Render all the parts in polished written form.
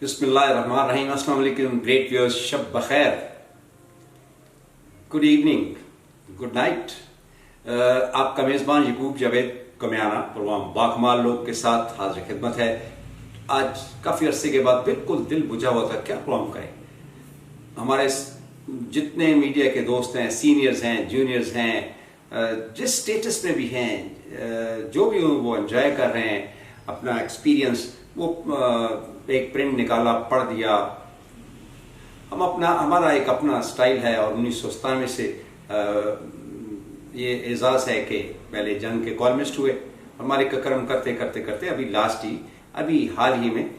बिस्मिल्लाहिर्रहमानिर्रहीम। अस्सलाम वालेकुम ग्रेट व्यूअर्स, शब बखैर, गुड इवनिंग, गुड नाइट। आपका मेज़बान यकूब जावेद कमियाना प्रोग्राम बाकमाल लोग के साथ हाजिर खिदमत है। आज काफ़ी अरसे के बाद बिल्कुल दिल बुझा हुआ था, क्या प्रोग्राम करें। हमारे जितने मीडिया के दोस्त हैं, सीनियर्स हैं, जूनियर्स हैं, जिस स्टेटस में भी हैं, जो भी वो एंजॉय कर रहे हैं अपना एक्सपीरियंस, वो एक प्रिंट निकाला, पढ़ दिया। हमारा एक अपना स्टाइल है और 1997 से ये एजाज़ है कि पहले जंग के कॉलमिस्ट हुए, हमारे कर्म करते करते करते अभी हाल ही में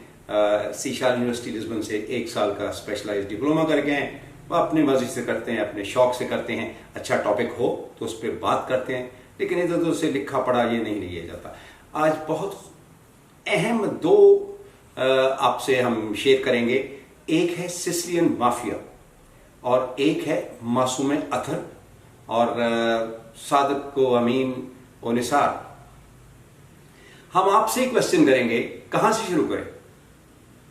सीशाल यूनिवर्सिटी लिस्बन से 1 साल का स्पेशलाइज्ड डिप्लोमा करके हैं। वो अपने मर्जी से करते हैं, अपने शौक से करते हैं। अच्छा टॉपिक हो तो उस पर बात करते हैं, लेकिन इधर उधर से लिखा पढ़ा ये नहीं लिया जाता। आज बहुत अहम 2 आपसे हम शेयर करेंगे। एक है सिसिलियन माफिया और एक है मासूम अतर और सादिक को अमीन और निसार। हम आपसे क्वेश्चन करेंगे, कहां से शुरू करें।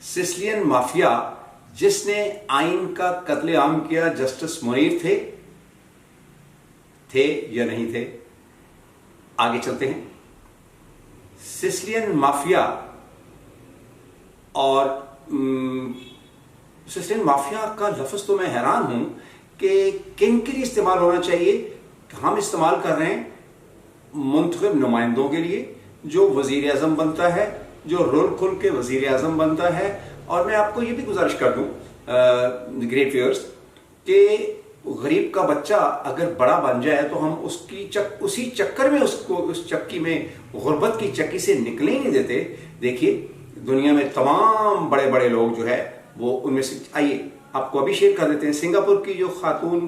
सिसिलियन माफिया जिसने आइन का कत्लेआम किया, जस्टिस मुनीर थे या नहीं थे? आगे चलते हैं। सिसिलियन माफिया और सिसिलियन माफिया का लफ्ज तो मैं हैरान हूं कि किन के लिए इस्तेमाल होना चाहिए। हम इस्तेमाल कर रहे हैं मुंतखब नुमाइंदों के लिए, जो वजीर आजम बनता है, जो रोल खुल के वजीर आजम बनता है। और मैं आपको ये भी गुजारिश कर दूं ग्रेट व्यूअर्स कि गरीब का बच्चा अगर बड़ा बन जाए तो हम उसी चक्कर में उसको उस चक्की में, गुर्बत की चक्की से निकले ही नहीं देते। देखिए दुनिया में तमाम बड़े बड़े लोग जो है वो उनमें से, आइए आपको अभी शेयर कर देते हैं। सिंगापुर की जो खातून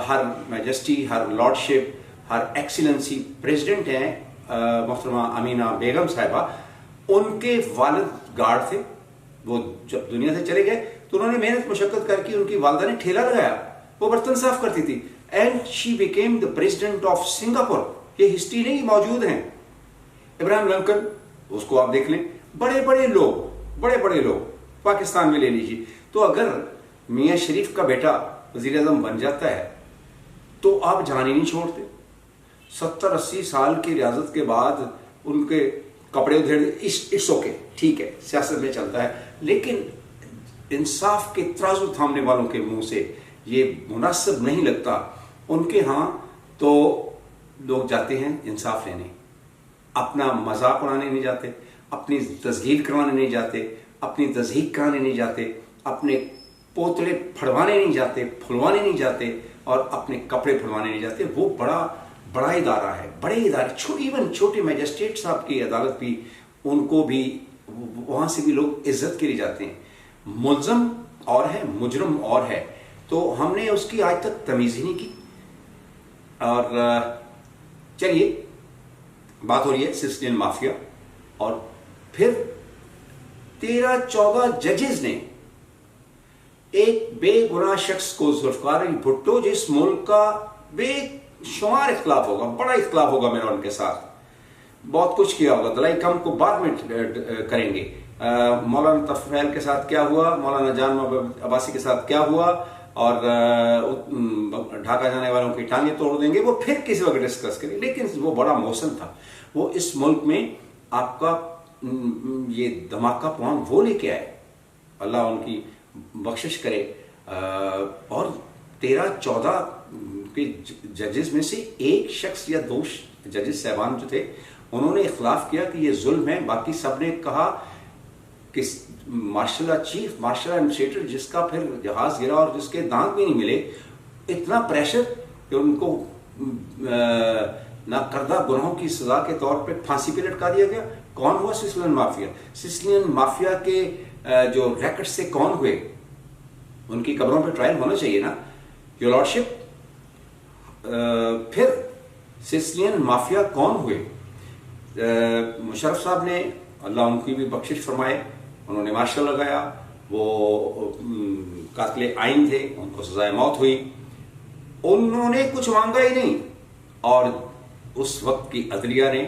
हर मैजेस्टी, हर लॉर्डशिप, हर एक्सीलेंसी प्रेसिडेंट हैं मोहतरमा अमीना बेगम साहिबा, उनके वालिद गार्ड थे। वो जब दुनिया से चले गए तो उन्होंने मेहनत मुशक्कत करके उनकी वालदा ने ठेला लगाया, वो बर्तन साफ करती थी, and she became the president of Singapore. ये हिस्ट्री नहीं मौजूद है। इब्राहिम लिंकन, उसको आप देख लें। बड़े बड़े लोग पाकिस्तान में ले लीजिए। तो अगर मियां शरीफ का बेटा वजीर आजम बन जाता है तो आप जान ही नहीं छोड़ते। 70-80 साल की रियासत के बाद उनके कपड़े उधेड़, इट्स ओके, ठीक है, सियासत में चलता है। लेकिन इंसाफ के तराजू थामने वालों के मुंह से ये मुनासिब नहीं लगता। उनके यहाँ तो लोग जाते हैं इंसाफ लेने, अपना मजाक उड़ाने नहीं जाते, अपनी तस्गीर करवाने नहीं जाते, अपनी तज़हीक कराने नहीं जाते, अपने पोतले फड़वाने नहीं जाते, फुलवाने नहीं जाते और अपने कपड़े फुलवाने नहीं जाते। वो बड़ा इदारा है। बड़े इदारे, इवन छोटे मैजिस्ट्रेट साहब की अदालत भी, उनको भी वहां से भी लोग इज्जत के लिए जाते हैं। मुल्ज़म और है, मुजरम और है। तो हमने उसकी आज तक तमीज़ ही नहीं की। और चलिए, बात हो रही है सिसिलियन माफिया। और फिर 13-14 जजेस ने एक बेगुनाह शख्स को, जुल्फ़िकार अली भुट्टो, जिस मुल्क का बेशुमार इख्तिलाफ होगा, बड़ा इख्तिलाफ होगा मेरा उनके साथ, बहुत कुछ किया होगा, दलाई कम को बाद में करेंगे। मौलाना तफैल के साथ क्या हुआ, मौलाना जान अब्बासी के साथ क्या हुआ, और ढाका जाने वालों की टांगें तोड़ देंगे, वो फिर किसी वक्त डिस्कस करेंगे। लेकिन वो बड़ा मौसम था। वो इस मुल्क में आपका ये धमाका प्लान वो लेके आए, अल्लाह उनकी बख्शिश करे। और 13-14 के जजेस में से एक शख्स या 2 जजेस साहबान जो थे, उन्होंने इख्तिलाफ किया कि ये जुल्म है। बाकी सब ने कहा कि चीफ मार्शल एडमिनिस्ट्रेटर, जिसका फिर जहाज गिरा और जिसके दांत भी नहीं मिले, इतना प्रेशर कि उनको नाकर्दा गुनाहों की सजा के तौर पे फांसी पे लटका दिया गया। कौन हुआ? Sicilian mafia. सिसिलियन माफिया के जो रैकेट से कौन हुए, उनकी कब्रों पे ट्रायल होना चाहिए ना, योर लॉर्डशिप। फिर सिसिलियन माफिया कौन हुए? मुशर्रफ साहब ने, अल्लाह उनकी भी बख्शिश फरमाए, उन्होंने मार्शल लगाया। वो कातिल आइन थे, उनको सजाए मौत हुई। उन्होंने कुछ मांगा ही नहीं और उस वक्त की अदलिया ने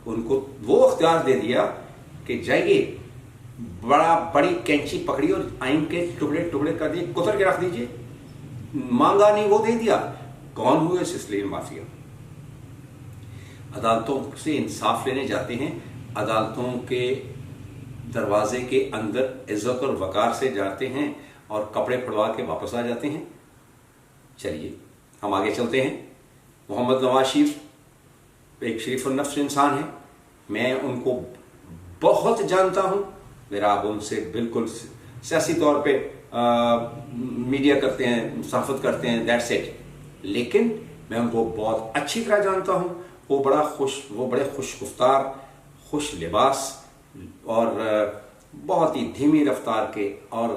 उनको वो अख्तियार दे दिया कि जाइए बड़ी कैंची पकड़ी और आइन के टुकड़े टुकड़े कर दिए, कुतर के रख दीजिए, मांगा नहीं वो दे दिया। कौन हुए? Sicilian mafia. अदालतों से इंसाफ लेने जाते हैं, अदालतों के दरवाजे के अंदर इज्जत और वकार से जाते हैं और कपड़े फड़वा के वापस आ जाते हैं। चलिए हम आगे चलते हैं। मोहम्मद नवाज शरीफ एक शरीफ नफ्स इंसान है, मैं उनको बहुत जानता हूं, मेरा अब उनसे बिल्कुल सियासी तौर पे मीडिया करते हैं, सहाफत करते हैं, दैट्स इट, लेकिन मैं उनको बहुत अच्छी तरह जानता हूं। वो बड़े खुश गुफ्तार, खुश लिबास और बहुत ही धीमी रफ्तार के और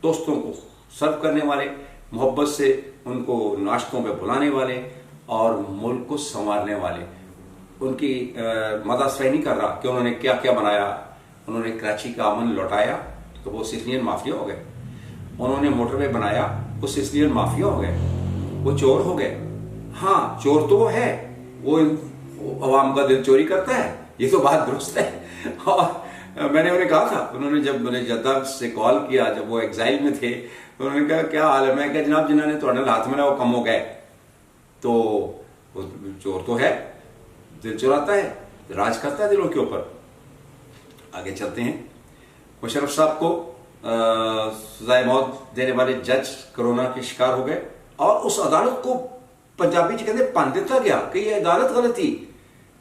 दोस्तों को सर्व करने वाले, मोहब्बत से उनको नाश्तों पे बुलाने वाले और मुल्क को संवारने वाले। उनकी मदासफाई नहीं कर रहा कि उन्होंने क्या क्या बनाया। उन्होंने कराची का अमन लौटाया तो वो सिसिलियन माफिया हो गए, उन्होंने मोटरवे बनाया वो सिसिलियन माफिया हो गए, वो चोर हो गए। हाँ, चोर तो वो है, वो अवाम का दिल चोरी करता है, ये तो बात दुरुस्त है। और मैंने उन्हें कहा था, उन्होंने जब मैंने जद्दा से कॉल किया, जब वो एग्जाइल में थे, तो उन्होंने कहा क्या हाल है? मैं क्या जनाब, जिन्होंने थोड़े हाथ में ना वो कम हो गए। तो वो चोर तो है, दिल चुराता है, राज करता है दिलों के ऊपर। आगे चलते हैं। मुशर्रफ साहब को सजाए मौत देने वाले जज कोरोना के शिकार हो गए और उस अदालत को पंजाबी जी कहते पन दिता गया कि यह अदालत गलत थी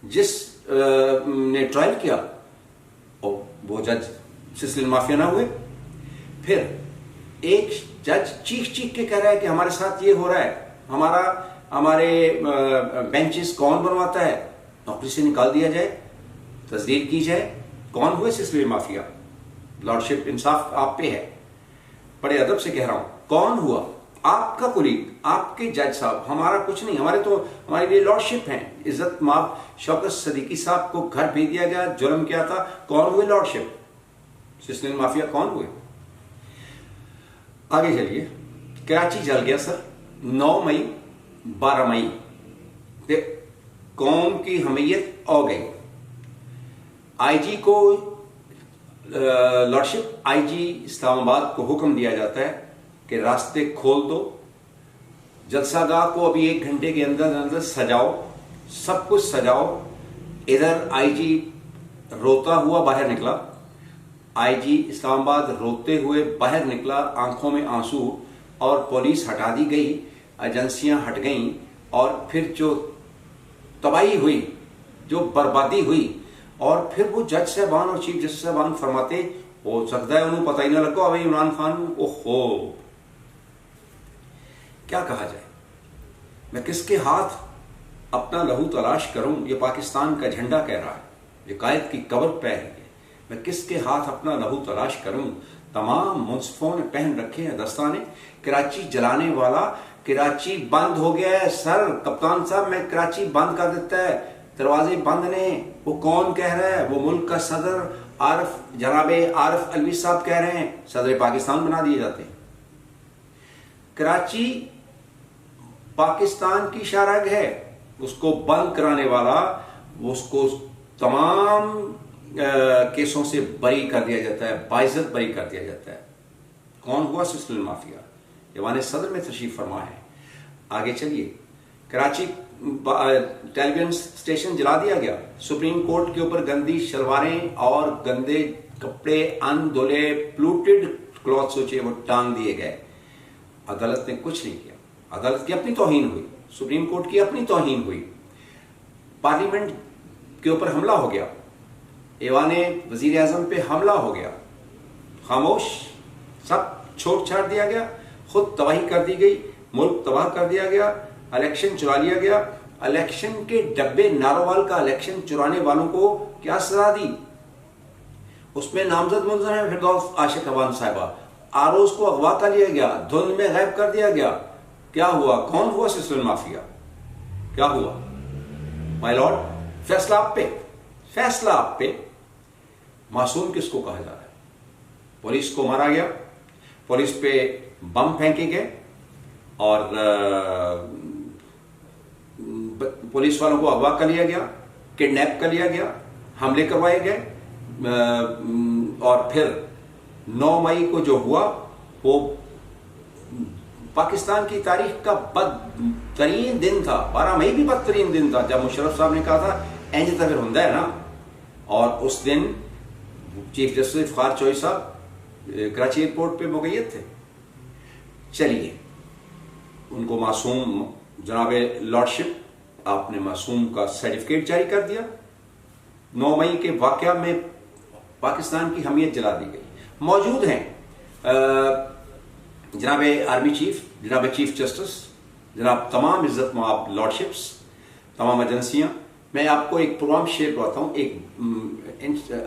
जिस ने ट्रायल किया, और वो जज सिसिलियन माफिया ना हुए। फिर एक जज चीख चीख के कह रहा है कि हमारे साथ ये हो रहा है, हमारे बेंचेस कौन बनवाता है, नौकरी से निकाल दिया जाए, तस्दीक की जाए। कौन हुए? Sicilian mafia. लॉर्डशिप, इंसाफ आप पे है, बड़े अदब से कह रहा हूं। कौन हुआ? आपका कुलीग, आपके जज साहब, हमारा कुछ नहीं, हमारे लिए लॉर्डशिप है। इज्जत माफ शौकत सदीकी साहब को घर भेज दिया गया, जुर्म किया था। कौन हुए? लॉर्डशिप, सिसिलियन माफिया कौन हुए? आगे चलिए। कराची जल गया सर, 9 मई 12 मई कौम की हमीयत हो गई। आईजी को, लॉर्डशिप आईजी इस्लामाबाद को हुक्म दिया जाता है कि रास्ते खोल दो, जलसागाह को अभी 1 घंटे के अंदर अंदर सजाओ, सब कुछ सजाओ। इधर आईजी रोता हुआ बाहर निकला, आईजी इस्लामाबाद रोते हुए बाहर निकला, आंखों में आंसू, और पुलिस हटा दी गई, एजेंसियां हट गईं, और फिर जो तबाही हुई, जो बर्बादी हुई, और फिर वो जज साहबान और चीफ जस्टिस साहबान फरमाते, हो सकता है उन्हें पता ही ना लगा अभी इमरान खान, ओहो क्या कहा जाए। मैं किसके हाथ अपना लहू तलाश करूं? ये पाकिस्तान का झंडा कह रहा है, ये कायद की कब्र पे है। मैं किसके हाथ अपना लहू तलाश करूं? तमाम मुंसफों ने पहन रखे हैं दस्ताने। कराची जलाने वाला, कराची बंद हो गया है सर, कप्तान साहब मैं कराची बंद कर देता है, दरवाजे बंद ने। वो कौन कह रहा है? वो मुल्क का सदर जनाबे आरिफ अलवी साहब कह रहे हैं, सदर पाकिस्तान बना दिए जाते हैं। कराची पाकिस्तान की शारग है, उसको बंद कराने वाला, उसको तमाम केसों से बरी कर दिया जाता है, बाइज्जत बरी कर दिया जाता है। कौन हुआ? Sicilian mafia. ईवान सदर में तशरीफ फरमा है। आगे चलिए। कराची टेलीविजन स्टेशन जला दिया गया, सुप्रीम कोर्ट के ऊपर गंदी शलवारें और गंदे कपड़े, अनधुले प्लूटेड क्लॉथ सोचे वो टांग दिए गए। अदालत ने कुछ नहीं किया, अदालत की अपनी तौहीन हुई, सुप्रीम कोर्ट की अपनी तौहीन हुई, पार्लियामेंट के ऊपर हमला हो गया, ऐवाने वजीर आजम पे हमला हो गया, खामोश, सब छोड़ छाड़ दिया गया, खुद तबाही कर दी गई, मुल्क तबाह कर दिया गया, इलेक्शन चुरा लिया गया। इलेक्शन के डब्बे, नारोवाल का इलेक्शन चुराने वालों को क्या सजा दी? उसमें नामजद मुलजिम है फिरदौस आशिक अवान साहिबा, आरोज को अगवा कर लिया गया, धुंध में गायब कर दिया गया। क्या हुआ? कौन हुआ? Sicilian mafia. क्या हुआ? माय लॉर्ड, फैसला आप पे, फैसला आप पे। मासूम किसको कहा जा रहा है? पुलिस को मारा गया, पुलिस पे बम फेंके गए और पुलिस वालों को अगवा कर लिया गया, किडनैप कर लिया गया, हमले करवाए गए, और फिर 9 मई को जो हुआ वो पाकिस्तान की तारीख का बदतरीन दिन था। 12 मई भी बदतरीन दिन था, जब मुशर्रफ साहब ने कहा था इंज तो फिर होता है ना। और उस दिन चीफ जस्टिस इफ्तिखार चोई साहब कराची एयरपोर्ट पे मुक़य्यद थे। चलिए, उनको मासूम जनाब लॉर्डशिप आपने मासूम का सर्टिफिकेट जारी कर दिया। 9 मई के वाक़या में पाकिस्तान की हमीयत जला दी गई। मौजूद हैं जनाब आर्मी चीफ, जनाब चीफ जस्टिस, जनाब तमाम इज्जत माब लॉर्डशिप्स, तमाम एजेंसियां। मैं आपको एक प्रोग्राम शेयर करवाता हूँ, एक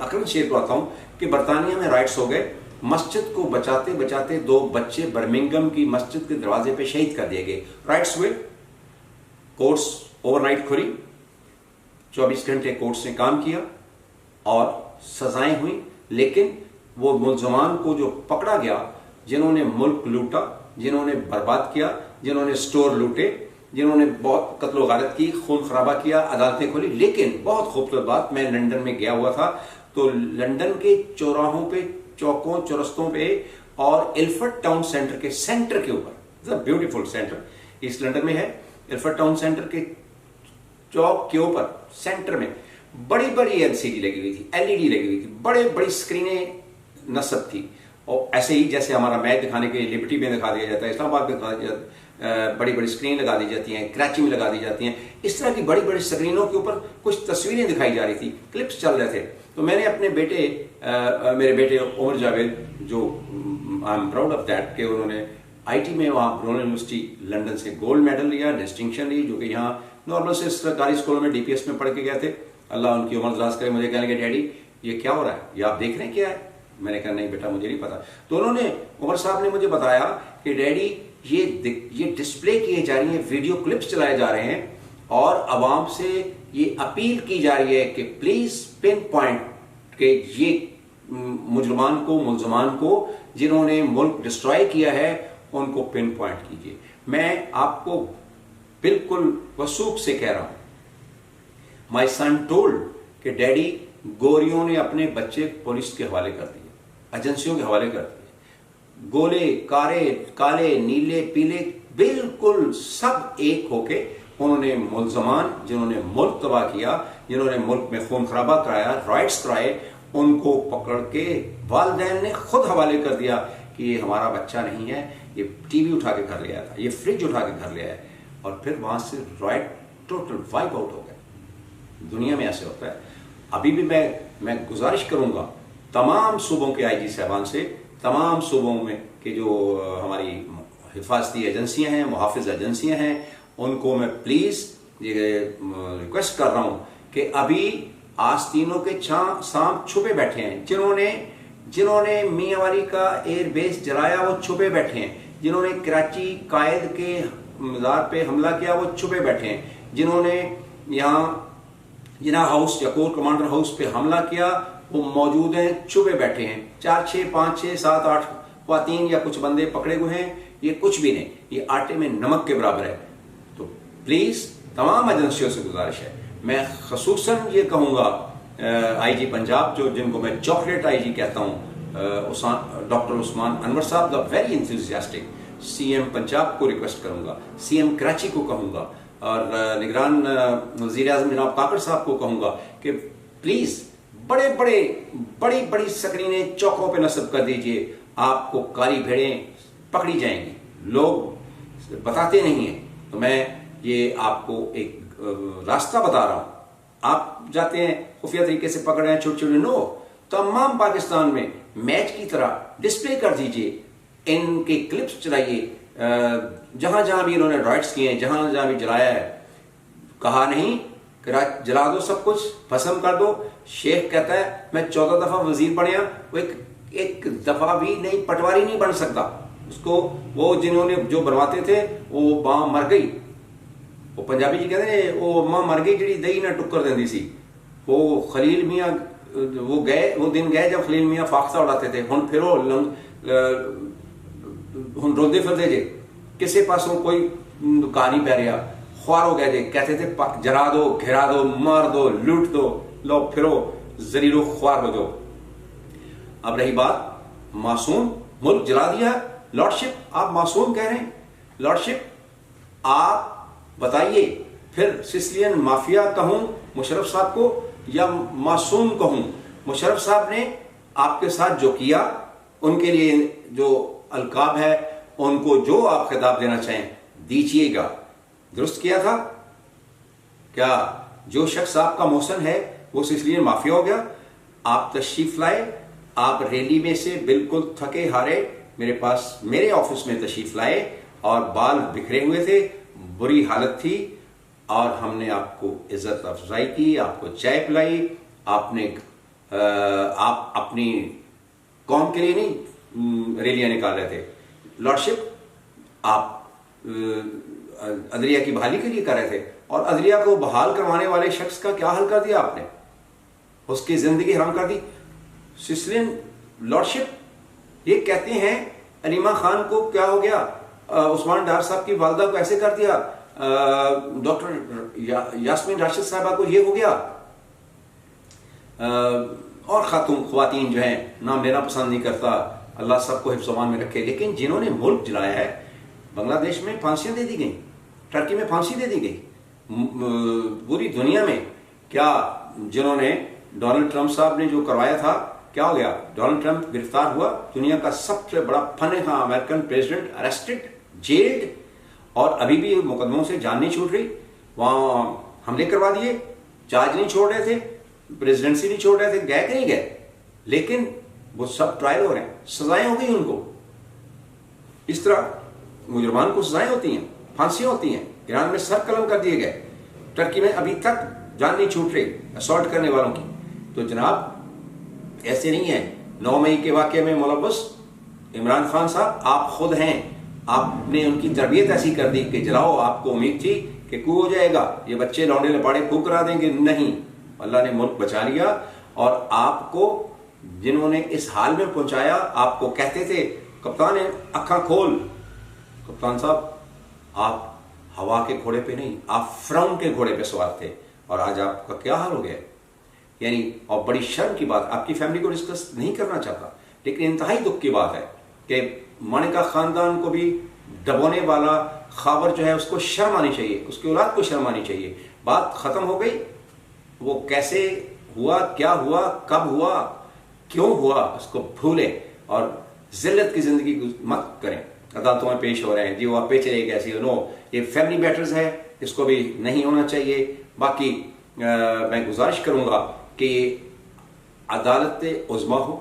अकरन शेयर करवाता हूँ कि बरतानिया में राइट्स हो गए। मस्जिद को बचाते बचाते 2 बच्चे बर्मिंघम की मस्जिद के दरवाजे पे शहीद कर दिए गए। राइट्स हुए, कोर्ट्स ओवरनाइट खुली, 24 घंटे कोर्ट्स ने काम किया और सजाएं हुई। लेकिन वो मुलजमान को जो पकड़ा गया, जिन्होंने मुल्क लूटा, जिन्होंने बर्बाद किया, जिन्होंने स्टोर लूटे, जिन्होंने बहुत कत्ल गारत की, खून खराबा किया, अदालतें खोली। लेकिन बहुत खूबसूरत बात, मैं लंदन में गया हुआ था तो लंदन के चौराहों पे, चौकों चौरस्तों पे और इल्फर्ट टाउन सेंटर के सेंटर के ऊपर, ब्यूटीफुल सेंटर ईस्ट लंदन में है, इल्फर्ट टाउन सेंटर के चौक के ऊपर सेंटर में बड़ी बड़ी एलसीडी लगी हुई थी, एलईडी लगी हुई थी, बड़े बड़ी स्क्रीनें नस्ब थी। और ऐसे ही जैसे हमारा मैच दिखाने के लिए लिबर्टी में दिखा दिया जाता है, इस्लामाबाद में दिखा दिया जाता है, बड़ी बड़ी स्क्रीन लगा दी जाती हैं, कराची में लगा दी जाती हैं। इस तरह की बड़ी बड़ी स्क्रीनों के ऊपर कुछ तस्वीरें दिखाई जा रही थी, क्लिप्स चल रहे थे। तो मैंने अपने बेटे, मेरे बेटे उमर जावेद, जो I am proud of that, कि उन्होंने आईटी में वहाँ ब्रूनल यूनिवर्सिटी लंदन से गोल्ड मेडल लिया, डिस्टिंक्शन ली, जो कि यहाँ नॉर्मल से सरकारी स्कूलों में डीपीएस में पढ़ के गए थे। अल्लाह उनकी उम्र दराज करे। मुझे कहने लगे, डैडी ये क्या हो रहा है, ये आप देख रहे हैं क्या है? मैंने कहा नहीं बेटा, मुझे नहीं पता। तो उन्होंने, उमर साहब ने मुझे बताया कि डैडी ये डिस्प्ले किए जा रही हैं, वीडियो क्लिप्स चलाए जा रहे हैं और आवाम से ये अपील की जा रही है कि प्लीज पिन पॉइंट के ये मुलजमान को जिन्होंने मुल्क डिस्ट्रॉय किया है, उनको पिन पॉइंट कीजिए। मैं आपको बिल्कुल वसूख से कह रहा हूं, माई सन टोल्ड कि डैडी, गोरियों ने अपने बच्चे पुलिस के हवाले कर दिए, एजेंसियों के हवाले कर दिए। गोले, काले, नीले, पीले, बिल्कुल सब एक होके उन्होंने मुलजमान, जिन्होंने मुल्क तबाह किया, जिन्होंने मुल्क में खून खराबा कराया, राइट्स कराए, उनको पकड़ के वालिदैन ने खुद हवाले कर दिया कि ये हमारा बच्चा नहीं है, ये टीवी उठा के घर ले आया था, ये फ्रिज उठा के घर ले आया। और फिर वहां से राइट टोटल वाइप आउट हो गए। दुनिया में ऐसे होता है। अभी भी मैं गुजारिश करूंगा तमाम सूबों के आईजी साहबान से, तमाम सूबों में के जो हमारी हिफाजती एजेंसियां हैं, मुहाफिज एजेंसियां हैं, उनको मैं प्लीज ये रिक्वेस्ट कर रहा हूं कि अभी आस्तीनों के सांप छुपे बैठे हैं। जिन्होंने मियांवाली का एयरबेस जलाया वो छुपे बैठे हैं। जिन्होंने कराची कायद के मज़ार पे हमला किया वो छुपे बैठे हैं। जिन्होंने यहाँ जिना हाउस या कोर कमांडर हाउस पे हमला किया वो मौजूद हैं, छुपे बैठे हैं। 4, 6, 5, 6, 7, 8 ख्वातीन या कुछ बंदे पकड़े हुए हैं। ये कुछ भी नहीं, ये आटे में नमक के बराबर है। तो प्लीज तमाम एजेंसियों से गुजारिश है, मैं खसूसन ये कहूंगा आईजी पंजाब, जिनको मैं चॉकलेट आईजी कहता हूं, डॉक्टर उस्मान अनवर साहब, the very enthusiastic. CM Punjab को रिक्वेस्ट करूंगा, सीएम कराची को कहूंगा और निगरान वजीर आजम जनाब काकड़ साहब को कहूंगा कि प्लीज बड़ी बड़ी स्क्रीनें चौकों पे नस्ब कर दीजिए। आपको काली भेड़ें पकड़ी जाएंगी, लोग बताते नहीं है। तो मैं ये आपको एक रास्ता बता रहा हूं। आप जाते हैं खुफिया तरीके से पकड़ रहे हैं छोटे छोटे, नो, तमाम पाकिस्तान में मैच की तरह डिस्प्ले कर दीजिए, इनके क्लिप्स चलाइए। जहां जहां भी इन्होंने राइट्स किए हैं, जहां जहां भी जलाया है, कहा नहीं जला दो, सब कुछ भस्म कर दो। शेख कहता है मैं 14 दफा वजीर बनिया, वो एक दफा भी नहीं, पटवारी नहीं बन सकता। उसको वो जिन्होंने जो बनवाते थे वो मां मर गई। वो पंजाबी जी कहते हैं वो मां मर गई जी दही ना टुक्कर देंदी सी। वो खलील मियाँ वो दिन गए जब खलील मियाँ फाख्ता उड़ाते थे। हुण फिर हुण रोंदे फिरदे जे, किसी पासों कोई कहानी पै रहा, ख्वार हो गए जे। कहते थे जला दो, घिरा दो, मार दो, लूट दो, लो फिरो जरीरो ख्वार हो दो। अब रही बात मासूम, मुल्क जला दिया। लॉर्डशिप, आप मासूम कह रहे हैं। लॉर्डशिप, आप बताइए फिर सिसिलियन माफिया कहूं मुशर्रफ साहब को या मासूम कहूं? मुशर्रफ साहब ने आपके साथ जो किया, उनके लिए जो अलकाब है, उनको जो आप खिताब देना चाहें दीजिएगा। दुरुस्त किया था क्या? जो शख्स आपका मोहसन है वो सिसिलियन माफिया हो गया? आप तशरीफ लाए, आप रैली में से बिल्कुल थके हारे मेरे पास, मेरे ऑफिस में तशरीफ लाए और बाल बिखरे हुए थे, बुरी हालत थी, और हमने आपको इज्जत अफजाई की, आपको चाय पिलाई। आपने आप अपनी कौम के लिए नहीं रैलियां निकाल रहे थे। लॉर्डशिप, आप अदलिया की बहाली के लिए कर रहे थे, और अदलिया को बहाल करवाने वाले शख्स का क्या हाल कर दिया आपने? उसकी जिंदगी हराम कर दी। सिसिलियन लॉर्डशिप, ये कहते हैं अलीमा खान को क्या हो गया, उस्मान डार साहब की वालदा को ऐसे कर दिया, डॉक्टर यास्मीन राशिद साहबा को ये हो गया, और ख़वातीन जो हैं, नाम लेना पसंद नहीं करता, अल्लाह सबको हिफ्ज़-ओ-अमान में रखे। लेकिन जिन्होंने मुल्क जलाया है, बांग्लादेश में फांसियां दे दी गई, टर्की में फांसी दे दी गई, पूरी दुनिया में क्या जिन्होंने, डोनाल्ड ट्रंप साहब ने जो करवाया था, क्या हो गया? डोनाल्ड ट्रंप गिरफ्तार हुआ, दुनिया का सबसे बड़ा फनेहा अमेरिकन प्रेसिडेंट अरेस्टेड, जेल्ड, और अभी भी मुकदमों से जान नहीं छूट रही। वहां हमले करवा दिए, चार्ज नहीं छोड़ रहे थे, प्रेसिडेंसी नहीं छोड़ रहे थे, गए कि नहीं गए? लेकिन वो सब ट्रायल हो रहे हैं, सजाएं हो गई उनको। इस तरह मुजरमान को सजाएं होती हैं, फांसियां होती हैं। ईरान में सर कलम कर दिए गए, टर्की में अभी तक जान नहीं छूट रही असॉल्ट करने वालों की। तो जनाब ऐसे नहीं है। 9 मई के वाकये में मुलव्वस इमरान खान साहब आप खुद हैं। आपने उनकी तरबियत ऐसी कर दी कि जलाओ, आपको उम्मीद थी कि कू हो जाएगा, ये बच्चे लौंडे लपाड़े कू करा देंगे, नहीं, अल्लाह ने मुल्क बचा लिया। और आपको जिन्होंने इस हाल में पहुंचाया, आपको कहते थे कप्तान अखा खोल, कप्तान साहब आप हवा के घोड़े पे नहीं, आप फिरौन के घोड़े पे सवार थे, और आज आपका क्या हाल हो गया। यानी, और बड़ी शर्म की बात, आपकी फैमिली को डिस्कस नहीं करना चाहता, लेकिन इंतहाई दुख की बात है कि मानिका खानदान को भी दबोने वाला खाबर जो है, उसको शर्म आनी चाहिए, उसकी औलाद को शर्म आनी चाहिए। बात खत्म हो गई। वो कैसे हुआ, क्या हुआ, कब हुआ, क्यों हुआ, उसको भूलें और जिल्लत की जिंदगी मत करें। अदालतों में पेश हो रहे हैं जी, वो आप पे चले गए, ऐसी नो, ये फैमिली मैटर्स है, इसको भी नहीं होना चाहिए। बाकी मैं गुजारिश करूंगा कि अदालत उज़्मा हो,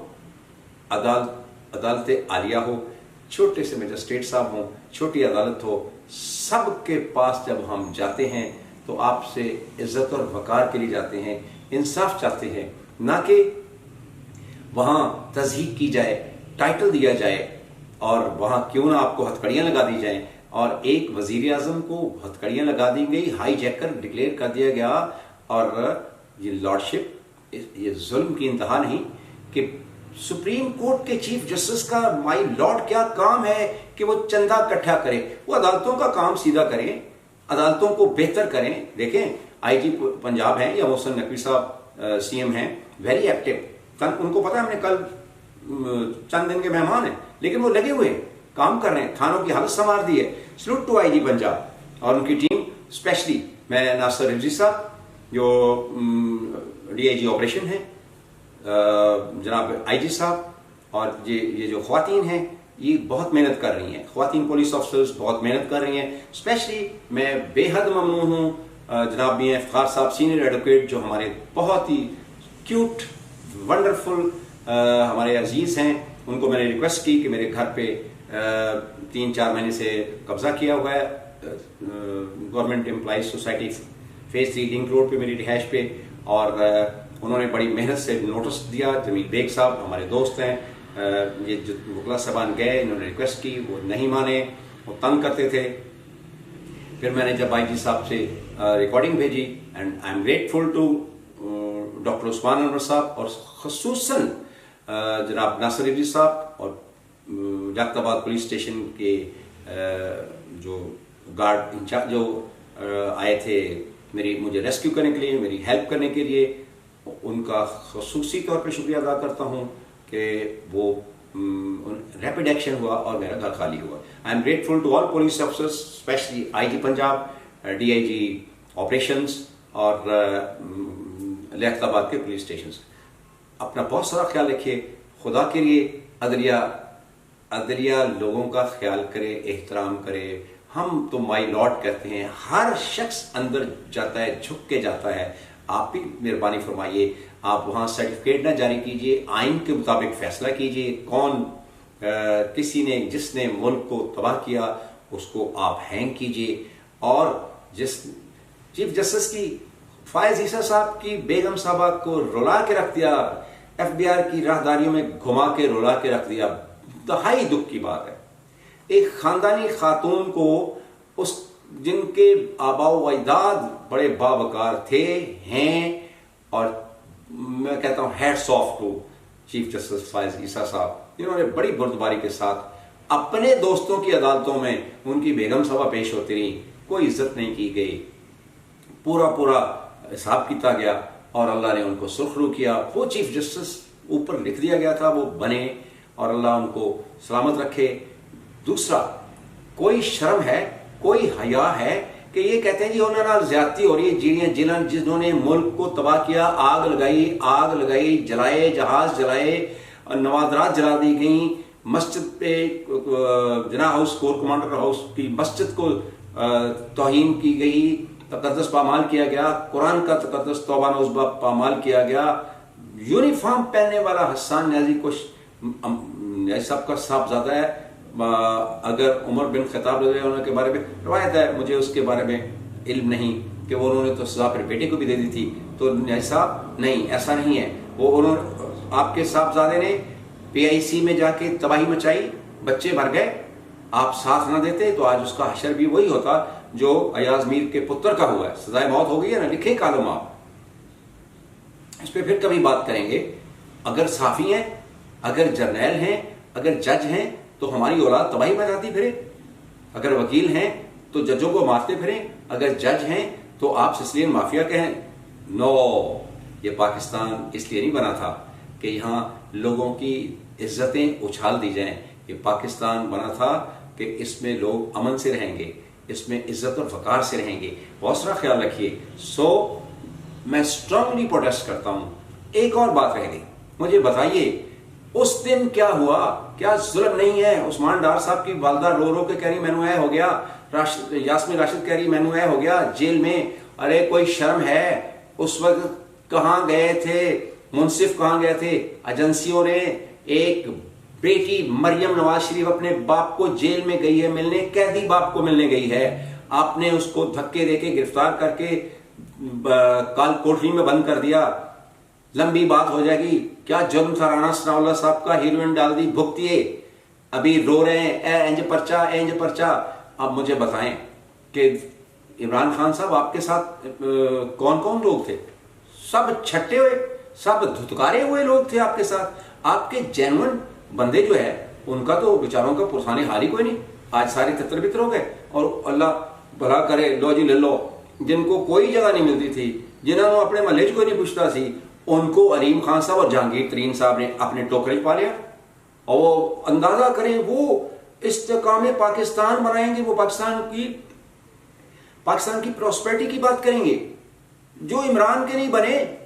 अदालत आलिया हो, छोटे से मजिस्ट्रेट साहब हो, छोटी अदालत हो, सबके पास जब हम जाते हैं तो आपसे इज्जत और वकार के लिए जाते हैं, इंसाफ चाहते हैं, ना कि वहां तज़हीक की जाए, टाइटल दिया जाए, और वहां क्यों ना आपको हथकड़ियां लगा दी जाएं। और एक वजीर आजम को हथकड़ियां लगा दी गई, हाई जैकर डिक्लेयर कर दिया गया। और ये लॉर्डशिप, ये जुल्म की इंतहा नहीं कि सुप्रीम कोर्ट के चीफ जस्टिस का माई लॉर्ड क्या काम है कि वो चंदा इकट्ठा करे। वो अदालतों का काम सीधा करें, अदालतों को बेहतर करें। देखें, आईजी पंजाब हैं या मोहसिन नकवी साहब सीएम हैं, वेरी एक्टिव। उनको पता है हमने कल चंद दिन के मेहमान हैं, लेकिन वो लगे हुए हैं, काम कर रहे हैं, थानों की हालत संवार दी है। सलूट टू आईजी पंजाब और उनकी टीम, स्पेशली मैं नासिर रिजवी साहब जो डीआईजी ऑपरेशन है, जनाब आईजी साहब, और ये जो ख्वातीन हैं, ये बहुत मेहनत कर रही हैं। ख्वातीन पुलिस ऑफिसर्स बहुत मेहनत कर रही हैं। स्पेशली मैं बेहद ममनून हूँ जनाब मियां इफ्तार साहब, सीनियर एडवोकेट, जो हमारे बहुत ही क्यूट वंडरफुल हमारे अजीज हैं। उनको मैंने रिक्वेस्ट की कि मेरे घर पे 3-4 महीने से कब्जा किया हुआ है government employees society phase 3 link road पे मेरी रिहाइश पे, और उन्होंने बड़ी मेहनत से नोटिस दिया। जमील बेग साहब हमारे दोस्त हैं, ये जो मुगला साहबान गए, इन्होंने रिक्वेस्ट की, वो नहीं माने, वो तंग करते थे। फिर मैंने जब आईजी साहब से रिकॉर्डिंग भेजी, and I am grateful to doctor Usman Anwar साहब और खसूसन जनाब नासिर रिजवी साहब और जाफ्ताबाद पुलिस स्टेशन के जो गार्ड इंचार्ज जो आए थे मुझे रेस्क्यू करने के लिए, मेरी हेल्प करने के लिए, उनका खसूसी तौर पे शुक्रिया अदा करता हूँ। कि वो रैपिड एक्शन हुआ और मेरा घर खाली हुआ। I am grateful to all police officers, specially IG Punjab, DIG operations और लियाकताबाद के पुलिस स्टेशन। अपना बहुत सारा ख्याल रखिए, खुदा के लिए अदलिया लोगों का ख्याल करे, एहतराम करे। हम तो माई लॉर्ड कहते हैं, हर शख्स अंदर जाता है, झुक के जाता है। आप भी मेहरबानी फरमाइए, आप वहां सर्टिफिकेट ना जारी कीजिए, आइन के मुताबिक फैसला कीजिए। कौन किसी ने जिसने मुल्क को तबाह किया उसको आप हैंग कीजिए। और जिस चीफ जस्टिस की फायज ईसा साहब की बेगम साहबा को रुला के रख दिया, एफबीआर की राहदारियों में घुमा के रुला के रख दिया, दहाई दुख की बात है। एक खानदानी खातून को, उस जिनके आबाओ अजदाद बड़े बावकार थे, हैं, और मैं कहता हूं hats off to chief justice Faez Isa साहब, जिन्होंने बड़ी बुर्दबारी के साथ अपने दोस्तों की अदालतों में उनकी बेगम साहबा पेश होती रही, कोई इज्जत नहीं की गई, पूरा हिसाब किया गया और अल्लाह ने उनको सुरखरू किया। वो चीफ जस्टिस ऊपर लिख दिया गया था, वो बने, और अल्लाह उनको सलामत रखे। दूसरा, कोई शर्म है, कोई हया है कि ये कहते हैं जी उन्होंने ज्यादती हो रही है, जिन्होंने मुल्क को तबाह किया, आग लगाई, जलाए, जहाज जलाए, नवादरात जला दी गई, मस्जिद पे जना हाउस, कोर कमांडर हाउस की मस्जिद को तौहीन की गई, तकद्दस पामाल किया गया, कुरान का तकद्दस तौबा नौज़बा पामाल किया गया। यूनिफॉर्म पहनने वाला हसन न्याजी को सबका साहबजादा है, अगर उमर बिन खत्ताब के बारे में रवायत है, मुझे उसके बारे में इल्म नहीं कि वो उन्होंने तो सजा अपने बेटे को भी दे दी थी, तो न्याजी साहब नहीं, ऐसा नहीं है। वो उन्होंने आपके साहबजादे ने पीआईसी में जाके तबाही मचाई, बच्चे मर गए, आप साथ ना देते तो आज उसका हशर भी वही होता जो अयाज मीर के पुत्र का हुआ है। सजाए मौत हो गई है ना, लिखे कालम आप, इस पे फिर कभी बात करेंगे। अगर साफी हैं, अगर जर्नैल हैं, अगर जज हैं तो हमारी औलाद तबाही मचाती फिरे, अगर वकील हैं तो जजों को मारते फिरे, अगर जज हैं तो आप सिसिलियन माफिया कहें। नो, ये पाकिस्तान इसलिए नहीं बना था कि यहाँ लोगों की इज्जतें उछाल दी जाएं। ये पाकिस्तान बना था कि इसमें लोग अमन से रहेंगे, इसमें इज्जत और वकार से रहेंगे। बहुत सारा ख्याल रखिए। सो मैं स्ट्रांगली प्रोटेस्ट करता हूं। एक और बात रह गई, मुझे बताइए उस दिन क्या हुआ? क्या जुल्म नहीं है? उस्मान डार साहब की वालदा रो रो के कह रही मैनू ऐ हो गया, यास्मीन राशिद कह रही मैनू ऐ हो गया जेल में। अरे कोई शर्म है? उस वक्त कहां गए थे मुंसिफ, कहां गए थे? एजेंसियों ने, एक बेटी मरियम नवाज शरीफ अपने बाप को जेल में गई है मिलने, कैदी बाप को मिलने गई है, आपने उसको धक्के देके गिरफ्तार करके काल कोठरी में बंद कर दिया। लंबी बात हो जाएगी। क्या जुर्म था राणा सनाउल्लाह साहब का? हीरोइन डाल दी, भुगतिए। अभी रो रहे हैं एंज पर्चा। अब मुझे बताएं कि इमरान खान साहब आपके साथ कौन कौन लोग थे? सब छट्टे हुए, सब धुतकारे हुए लोग थे आपके साथ। आपके जेन्युइन बंदे जो है उनका तो बेचारों का पुरसाने हाल ही कोई नहीं। आज सारे तितर बितर हो गए, और अल्लाह भला करे, लो जी ले लो। जिनको कोई जगह नहीं मिलती थी, जिन्होंने अपने महल्ले कोई नहीं पूछता सी, उनको अलीम खान साहब और जहांगीर तरीन साहब ने अपने टोकरे पा लिया। और वो अंदाजा करें, वो इस्तेकाम पाकिस्तान बनाएंगे, वो पाकिस्तान की प्रॉस्पेरिटी की बात करेंगे, जो इमरान के नहीं बने।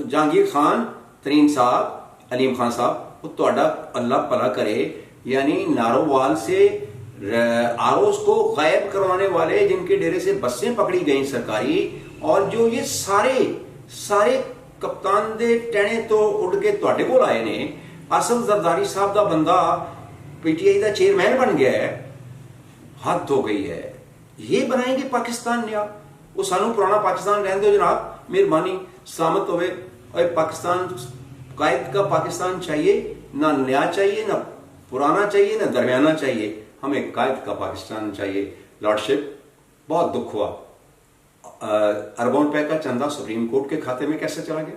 जहांगीर खान तरीन साहब, अलीम खान साहब, वो तोड़ा अल्लाह भला करे, यानी नारोवाल से आरोस को गायब करवाने वाले, जिनके डेरे से बसें पकड़ी गई सरकारी, और जो ये सारे कप्तान दे टहने तो उड़ के तुहाडे कोल आए ने। आसम जरदारी साहब का बंदा पीटीआई का चेयरमैन बन गया है। हद हो गई है। ये बनाएंगे पाकिस्तान नया? वो सानू पुराना पाकिस्तान रहने दो जनाब, मेहरबानी सलामत होवे। और पाकिस्तान कायद का पाकिस्तान चाहिए, ना नया चाहिए, ना पुराना चाहिए, ना दरमियाना चाहिए। हमें कायद का पाकिस्तान चाहिए। लॉर्डशिप, बहुत दुख हुआ, अरबों रुपए का चंदा सुप्रीम कोर्ट के खाते में कैसे चला गया?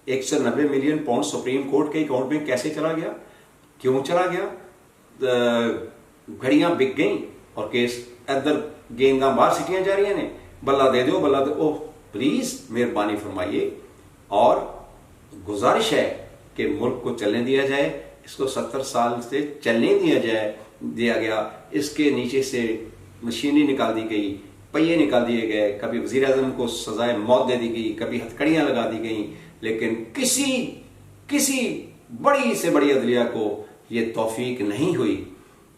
190 मिलियन पाउंड सुप्रीम कोर्ट के अकाउंट में कैसे चला गया? क्यों चला गया? घड़ियां बिक गई और केस इधर गेंदा बाहर सिटियां जा रही ने, बल्ला दे दो, बल्ला दो। ओह प्लीज मेहरबानी फरमाइए। और गुजारिश है कि मुल्क को चलने दिया जाए, इसको 70 साल से चलने दिया गया। इसके नीचे से मशीनरी निकाल दी गई, पहिए निकाल दिए गए, कभी वज़ीर आज़म को सजाए मौत दे दी गई, कभी हथकड़ियाँ लगा दी गई, लेकिन किसी बड़ी से बड़ी अदलिया को ये तौफीक नहीं हुई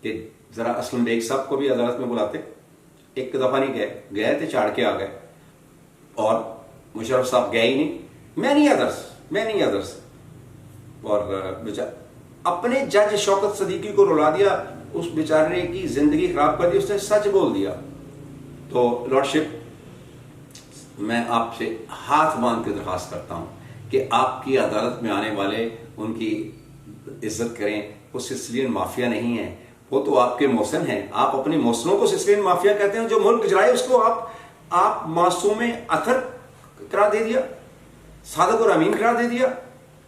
कि ज़रा असलम बेग साहब को भी अदालत में बुलाते। एक दफ़ा नहीं गए थे, चाड़ के आ गए, और मुशर्रफ साहब गए ही नहीं, मैं नहीं अदर्स। और अपने जज शौकत सदीकी को रुला दिया, उस बेचारे की जिंदगी खराब कर दी, उसने सच बोल दिया। तो लॉर्डशिप, मैं आपसे हाथ बांध के दरखास्त करता हूं कि आपकी अदालत में आने वाले उनकी इज्जत करें। वो सिसिलियन माफिया नहीं है, वो तो आपके मोहसिन हैं। आप अपने मोहसिनों को सिसिलियन माफिया कहते हैं। जो मुल्क जलाए उसको आप मासूम अतर करार दे दिया, सादक और अमीन करार दे दिया।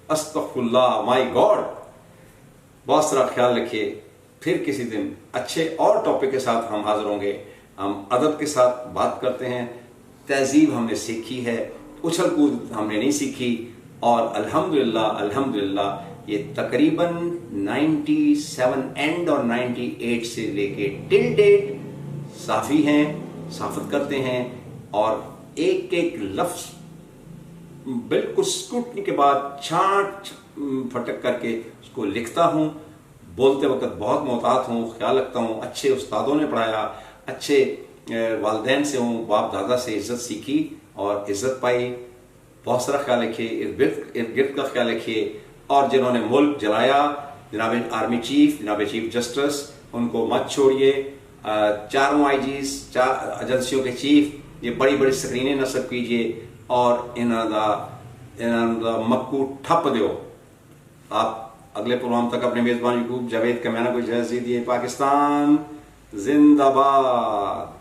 अस्तगफुरुल्लाह, माय गॉड। बहुत सारा ख्याल रखिए। फिर किसी दिन अच्छे और टॉपिक के साथ हम हाजिर होंगे। हम अदब के साथ बात करते हैं। तहजीब हमने सीखी है, उछल कूद हमने नहीं सीखी। और अल्हम्दुलिल्लाह ये तकरीबन 97 एंड और 98 से लेके टिल डेट साफी हैं, साफत करते हैं, और एक एक लफ्ज बिल्कुल स्क्रूटनी के बाद छांट फटक करके उसको लिखता हूँ। बोलते वक्त बहुत मोहतात हूँ, ख्याल रखता हूँ। अच्छे उस्तादों ने पढ़ाया, अच्छे वालिदैन से हूँ, बाप दादा से इज्जत सीखी और इज्जत पाई। बहुत सारा ख्याल रखिए, इर्द गिर्द का ख्याल रखिए। और जिन्होंने मुल्क जलाया, जनाब आर्मी चीफ, जनाब चीफ जस्टिस, उनको मत छोड़िए। चारों आईजीज, 4 एजेंसियों के चीफ, ये बड़ी बड़ी स्क्रीनें नस्ब कीजिए और इन्हों मक्कू ठप दो। आप अगले प्रोग्राम तक अपने मेजबान यूट्यूब जावेद कमैना को इजाजत दीजिए। पाकिस्तान जिंदाबाद।